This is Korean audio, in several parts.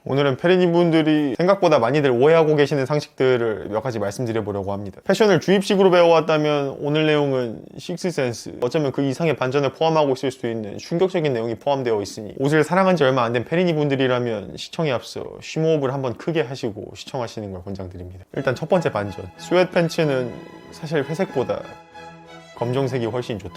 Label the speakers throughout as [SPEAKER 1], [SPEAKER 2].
[SPEAKER 1] 오늘은 페리니분들이 생각보다 많이들 오해하고 계시는 상식들을 몇 가지 말씀드려보려고 합니다. 패션을 주입식으로 배워왔다면 오늘 내용은 식스센스, 어쩌면 그 이상의 반전을 포함하고 있을 수도 있는 충격적인 내용이 포함되어 있으니 옷을 사랑한 지 얼마 안 된 페리니분들이라면 시청에 앞서 쉼호흡을 한번 크게 하시고 시청하시는 걸 권장드립니다. 일단 첫 번째 반전, 스웨트 팬츠는 사실 회색보다 검정색이 훨씬 좋다.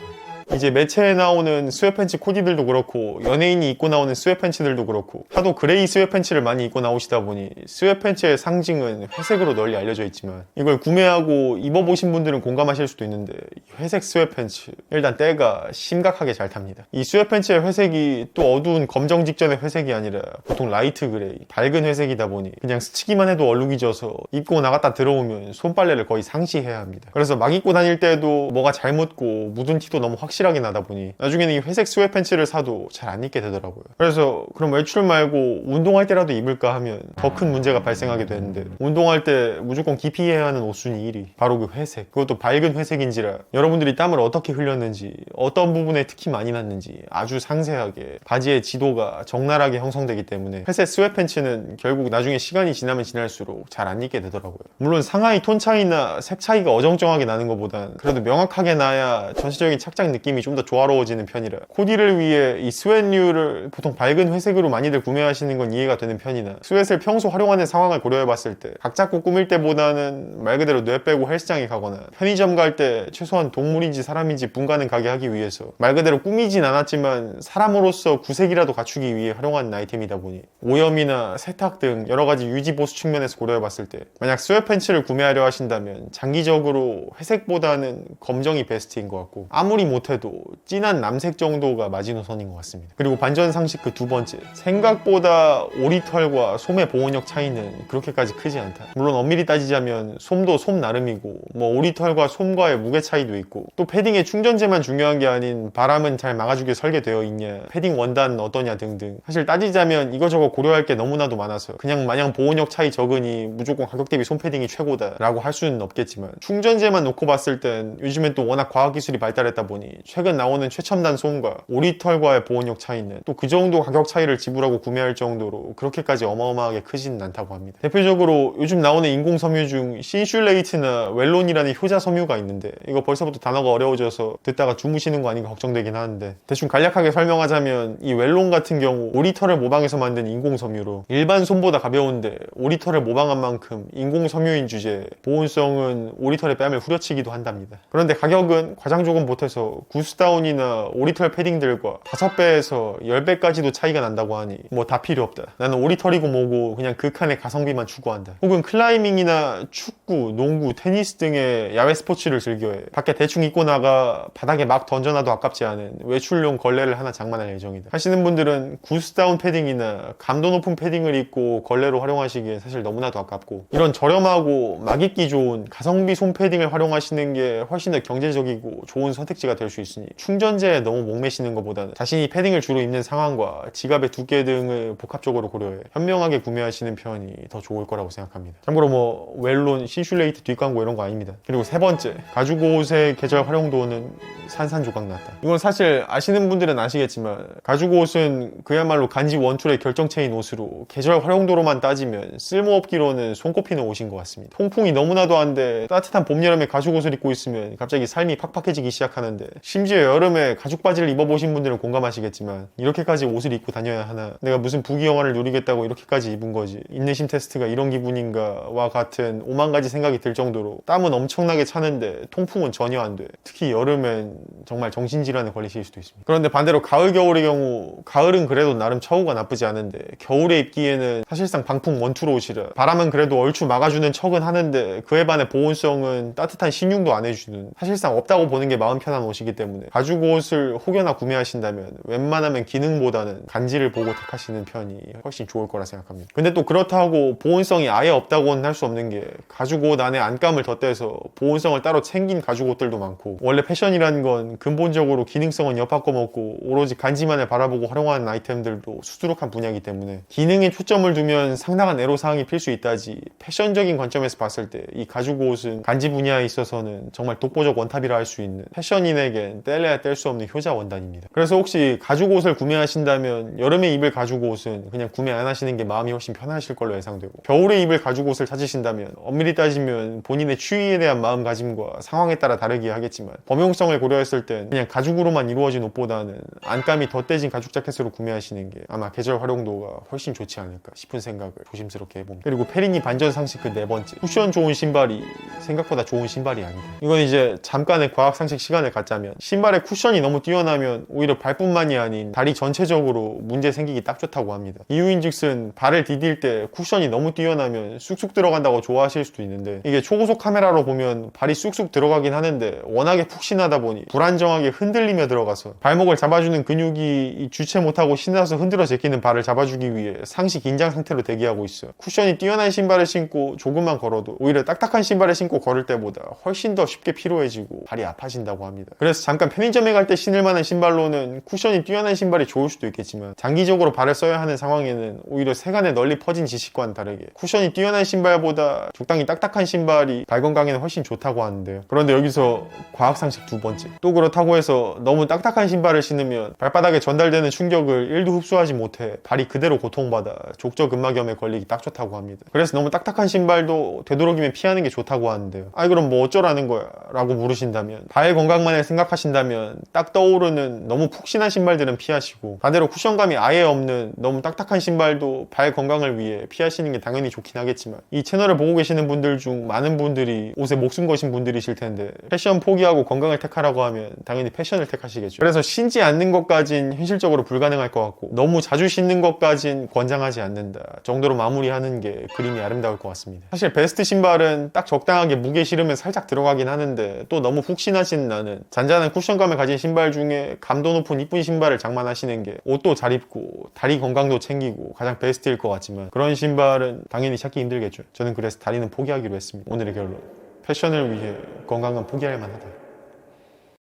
[SPEAKER 1] 이제 매체에 나오는 스웨트팬츠 코디들도 그렇고 연예인이 입고 나오는 스웨트팬츠들도 그렇고 하도 그레이 스웨트팬츠를 많이 입고 나오시다 보니 스웨트팬츠의 상징은 회색으로 널리 알려져 있지만 이걸 구매하고 입어보신 분들은 공감하실 수도 있는데 회색 스웨트팬츠 일단 때가 심각하게 잘 탑니다. 이 스웨트팬츠의 회색이 또 어두운 검정 직전의 회색이 아니라 보통 라이트 그레이, 밝은 회색이다 보니 그냥 스치기만 해도 얼룩이 져서 입고 나갔다 들어오면 손빨래를 거의 상시해야 합니다. 그래서 막 입고 다닐 때도 뭐가 잘 묻고 묻은 티도 너무 확실하게 나다 보니 나중에는 이 회색 스웨트 팬츠를 사도 잘 안 입게 되더라고요. 그래서 그럼 외출 말고 운동할 때라도 입을까 하면 더 큰 문제가 발생하게 되는데 운동할 때 무조건 기피해야 하는 옷순위 1위 바로 그 회색, 그것도 밝은 회색인지라 여러분들이 땀을 어떻게 흘렸는지 어떤 부분에 특히 많이 났는지 아주 상세하게 바지의 지도가 적나라하게 형성되기 때문에 회색 스웨트 팬츠는 결국 나중에 시간이 지나면 지날수록 잘 안 입게 되더라고요. 물론 상하의 톤 차이나 색 차이가 어정쩡하게 나는 것보단 그래도 명확하게 나야 전체적인 착장 느낌이 좀 더 조화로워지는 편이라 코디를 위해 이 스웨트류를 보통 밝은 회색으로 많이들 구매하시는 건 이해가 되는 편이나 스웨트를 평소 활용하는 상황을 고려해봤을 때 각 잡고 꾸밀 때보다는 말 그대로 뇌 빼고 헬스장에 가거나 편의점 갈 때 최소한 동물인지 사람인지 분간은 가게 하기 위해서 말 그대로 꾸미진 않았지만 사람으로서 구색이라도 갖추기 위해 활용하는 아이템이다 보니 오염이나 세탁 등 여러 가지 유지 보수 측면에서 고려해봤을 때 만약 스웨트 팬츠를 구매하려 하신다면 장기적으로 회색보다는 검정이 베스트인 것 같고 아무리 못해도 진한 남색 정도가 마지노선인 것 같습니다. 그리고 반전 상식 그 두 번째, 생각보다 오리털과 솜의 보온력 차이는 그렇게까지 크지 않다. 물론 엄밀히 따지자면 솜도 솜 나름이고 뭐 오리털과 솜과의 무게 차이도 있고 또 패딩의 충전재만 중요한 게 아닌 바람은 잘 막아주게 설계되어 있냐, 패딩 원단은 어떠냐 등등 사실 따지자면 이거저거 고려할 게 너무나도 많아서 그냥 마냥 보온력 차이 적으니 무조건 가격 대비 솜 패딩이 최고다 라고 할 수는 없겠지만 충전재만 놓고 봤을 땐 요즘엔 또 워낙 과학기술이 발달했다 보니 최근 나오는 최첨단 솜과 오리털과의 보온력 차이는 또 그 정도 가격 차이를 지불하고 구매할 정도로 그렇게까지 어마어마하게 크지는 않다고 합니다. 대표적으로 요즘 나오는 인공 섬유 중 신슐레이트나 웰론이라는 효자 섬유가 있는데 이거 벌써부터 단어가 어려워져서 듣다가 주무시는 거 아닌가 걱정되긴 하는데 대충 간략하게 설명하자면 이 웰론 같은 경우 오리털을 모방해서 만든 인공 섬유로 일반 솜보다 가벼운데 오리털을 모방한 만큼 인공 섬유인 주제에 보온성은 오리털의 뺨을 후려치기도 한답니다. 그런데 가격은 과장 조금 보태서 구스다운이나 오리털 패딩들과 5배에서 10배까지도 차이가 난다고 하니 뭐 다 필요 없다. 나는 오리털이고 뭐고 그냥 극한의 가성비만 추구한다. 혹은 클라이밍이나 축구, 농구, 테니스 등의 야외 스포츠를 즐겨해 밖에 대충 입고 나가 바닥에 막 던져놔도 아깝지 않은 외출용 걸레를 하나 장만할 예정이다 하시는 분들은 구스다운 패딩이나 감도 높은 패딩을 입고 걸레로 활용하시기에 사실 너무나도 아깝고 이런 저렴하고 막 입기 좋은 가성비 솜 패딩을 활용하시는 게 훨씬 더 경제적이고 좋은 선택지가 될 수 있으니 충전재에 너무 목매시는 것보다는 자신이 패딩을 주로 입는 상황과 지갑의 두께 등을 복합적으로 고려해 현명하게 구매하시는 편이 더 좋을 거라고 생각합니다. 참고로 뭐 웰론, 신슐레이트 뒷광고 이런 거 아닙니다. 그리고 세 번째, 가죽 옷의 계절 활용도는 산산조각 났다. 이건 사실 아시는 분들은 아시겠지만 가죽 옷은 그야말로 간지 원툴의 결정체인 옷으로 계절 활용도로만 따지면 쓸모없기로는 손꼽히는 옷인 것 같습니다. 통풍이 너무나도 한데 따뜻한 봄, 여름에 가죽 옷을 입고 있으면 갑자기 삶이 팍팍해지기 시작하는데 심지어 여름에 가죽 바지를 입어보신 분들은 공감하시겠지만 이렇게까지 옷을 입고 다녀야 하나, 내가 무슨 부귀영화를 누리겠다고 이렇게까지 입은 거지, 인내심 테스트가 이런 기분인가 와 같은 오만 가지 생각이 들 정도로 땀은 엄청나게 차는데 통풍은 전혀 안 돼. 특히 여름엔 정말 정신질환에 걸리실 수도 있습니다. 그런데 반대로 가을, 겨울의 경우 가을은 그래도 나름 처우가 나쁘지 않은데 겨울에 입기에는 사실상 방풍 원투로 옷이라 바람은 그래도 얼추 막아주는 척은 하는데 그에 반해 보온성은 따뜻한 신용도 안 해주는 사실상 없다고 보는 게 마음 편한 옷이기 때문에 가죽 옷을 혹여나 구매하신다면 웬만하면 기능보다는 간지를 보고 택하시는 편이 훨씬 좋을 거라 생각합니다. 근데 또 그렇다고 보온성이 아예 없다고는 할 수 없는 게 가죽 옷 안에 안감을 덧대서 보온성을 따로 챙긴 가죽 옷들도 많고 원래 패션이라는 건 근본적으로 기능성은 엿바꿔 먹고 오로지 간지만을 바라보고 활용하는 아이템들도 수두룩한 분야이기 때문에 기능에 초점을 두면 상당한 애로사항이 필 수 있다지 패션적인 관점에서 봤을 때 이 가죽 옷은 간지 분야에 있어서는 정말 독보적 원탑이라 할 수 있는 패션인에겐 여름엔 뗄래야 뗄 수 없는 효자 원단입니다. 그래서 혹시 가죽 옷을 구매하신다면 여름에 입을 가죽 옷은 그냥 구매 안 하시는 게 마음이 훨씬 편하실 걸로 예상되고, 겨울에 입을 가죽 옷을 찾으신다면 엄밀히 따지면 본인의 추위에 대한 마음가짐과 상황에 따라 다르게 하겠지만 범용성을 고려했을 땐 그냥 가죽으로만 이루어진 옷보다는 안감이 덧대진 가죽 자켓으로 구매하시는 게 아마 계절 활용도가 훨씬 좋지 않을까 싶은 생각을 조심스럽게 해봅니다. 그리고 페리니 반전 상식 그 네 번째, 쿠션 좋은 신발이 생각보다 좋은 신발이 아니다. 이건 이제 잠깐의 과학 상식 시간을 갖자면, 신발의 쿠션이 너무 뛰어나면 오히려 발뿐만이 아닌 다리 전체적으로 문제 생기기 딱 좋다고 합니다. 이유인즉슨 발을 디딜 때 쿠션이 너무 뛰어나면 쑥쑥 들어간다고 좋아하실 수도 있는데, 이게 초고속 카메라로 보면 발이 쑥쑥 들어가긴 하는데 워낙에 푹신하다 보니 불안정하게 흔들리며 들어가서 발목을 잡아주는 근육이 주체 못하고 신나서 흔들어 제끼는 발을 잡아주기 위해 상시 긴장 상태로 대기하고 있어요. 쿠션이 뛰어난 신발을 신고 조금만 걸어도 오히려 딱딱한 신발을 신고 걸을 때보다 훨씬 더 쉽게 피로해지고 발이 아파진다고 합니다. 그래서 잠깐 편의점에 갈 때 신을 만한 신발로는 쿠션이 뛰어난 신발이 좋을 수도 있겠지만, 장기적으로 발을 써야 하는 상황에는 오히려 세간에 널리 퍼진 지식과는 다르게 쿠션이 뛰어난 신발보다 적당히 딱딱한 신발이 발 건강에는 훨씬 좋다고 하는데요. 그런데 여기서 과학상식 두 번째, 또 그렇다고 해서 너무 딱딱한 신발을 신으면 발바닥에 전달되는 충격을 1도 흡수하지 못해 발이 그대로 고통받아 족저근막염에 걸리기 딱 좋다고 합니다. 그래서 너무 딱딱한 신발도 되도록이면 피하는 게 좋다고 하는데요. 아니 그럼 뭐 어쩌라는 거야? 라고 물으신다면, 발 건강만을 생각하신다면 딱 떠오르는 너무 푹신한 신발들은 피하시고, 반대로 쿠션감이 아예 없는 너무 딱딱한 신발도 발 건강을 위해 피하시는 게 당연히 좋긴 하겠지만, 이 채널을 보고 계시는 분들 중 많은 분들이 옷에 목숨 거신 분들이실 텐데, 패션 포기하고 건강을 택하라고 하면 당연히 패션을 택하시겠죠. 그래서 신지 않는 것까진 현실적으로 불가능할 것 같고, 너무 자주 신는 것까진 권장하지 않는다 정도로 마무리하는 게 그림이 아름다울 것 같습니다. 사실 베스트 신발은 딱 적당하게 무게 실으면 살짝 들어가긴 하는데, 또 너무 푹신하진 않은 잔잔한 쿠션감을 가진 신발 중에 감도 높은 이쁜 신발을 장만하시는 게 옷도 잘 입고 다리 건강도 챙기고 가장 베스트일 것 같지만, 그런 신발은 당연히 찾기 힘들겠죠. 저는 그래서 다리는 포기하기로 했습니다. 오늘의 결론, 패션을 위해 건강은 포기할 만하다.